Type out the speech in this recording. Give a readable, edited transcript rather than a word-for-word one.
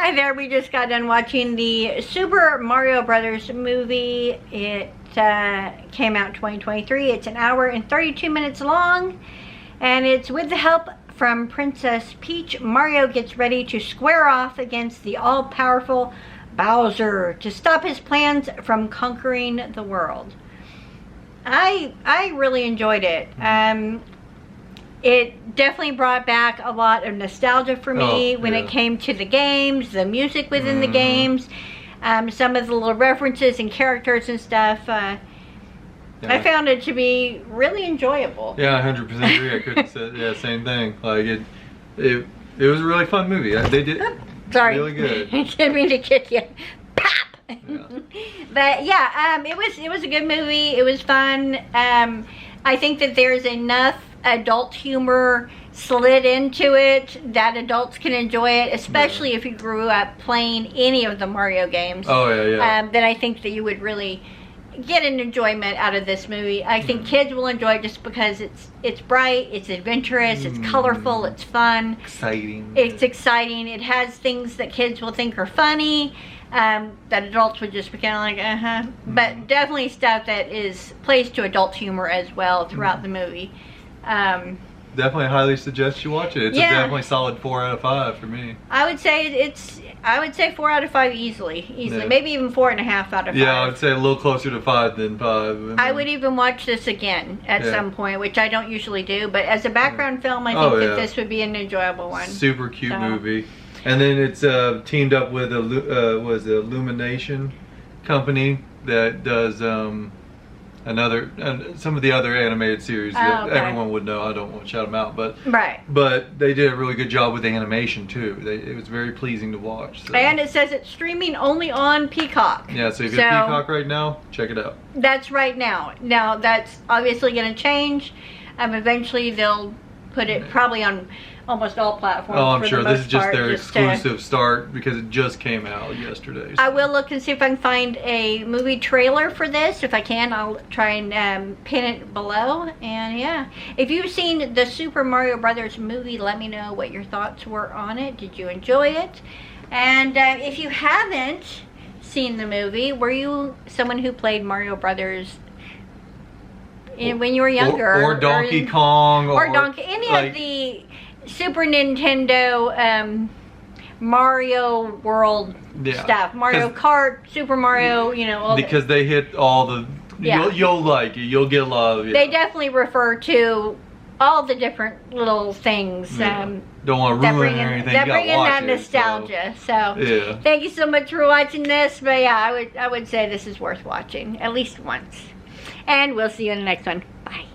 Hi there, we just got done watching the Super Mario Brothers movie. It came out in 2023. It's an hour and 32 minutes long, and it's with the help from Princess Peach. Mario gets ready to square off against the all-powerful Bowser to stop his plans from conquering the world. I really enjoyed it. It definitely brought back a lot of nostalgia for me when it came to the games, the music within the games, some of the little references and characters and stuff. I found it to be really enjoyable. Yeah, I 100% agree. I couldn't say same thing. Like it was a really fun movie. They did really good. I didn't mean to kick you. Pop. Yeah. But yeah, it was a good movie. It was fun. I think that there's enough adult humor slid into it that adults can enjoy it, especially if you grew up playing any of the Mario games. Oh yeah. Then I think that you would really get an enjoyment out of this movie. I think kids will enjoy it just because it's bright, it's adventurous, it's colorful, it's fun, exciting. It's exciting. It has things that kids will think are funny, that adults would just be kind of like but definitely stuff that plays to adult humor as well throughout the movie. Definitely highly suggest you watch it. It's a definitely solid 4 out of 5 for me. I would say 4 out of 5 easily. Yeah. Maybe even 4.5 out of 5. Yeah, I would say a little closer to 5 than 5. I would even watch this again at some point, which I don't usually do, but as a background film, I think that this would be an enjoyable one. Super cute movie. And then it's teamed up with Illumination company that does some of the other animated series that everyone would know. I don't want to shout them out, but they did a really good job with the animation too. It was very pleasing to watch. So. And it says it's streaming only on Peacock. Yeah, so if you have Peacock right now, check it out. That's right now. Now that's obviously going to change. Eventually they'll put it probably on almost all platforms. Oh, I'm sure this is just their exclusive start because it just came out yesterday. So. I will look and see if I can find a movie trailer for this. If I can, I'll try and pin it below. And yeah, if you've seen the Super Mario Brothers movie, let me know what your thoughts were on it. Did you enjoy it? And if you haven't seen the movie, were you someone who played Mario Brothers when you were younger? Or Donkey Kong? Or Donkey, any of the Super Nintendo Mario World stuff, Mario Kart, Super Mario, all because they hit all the you'll like it, you'll get a lot of it. They definitely refer to all the different little things don't want to ruin anything, that bring in that nostalgia. So thank you so much for watching this. But yeah, I would say this is worth watching at least once, and we'll see you in the next one. Bye.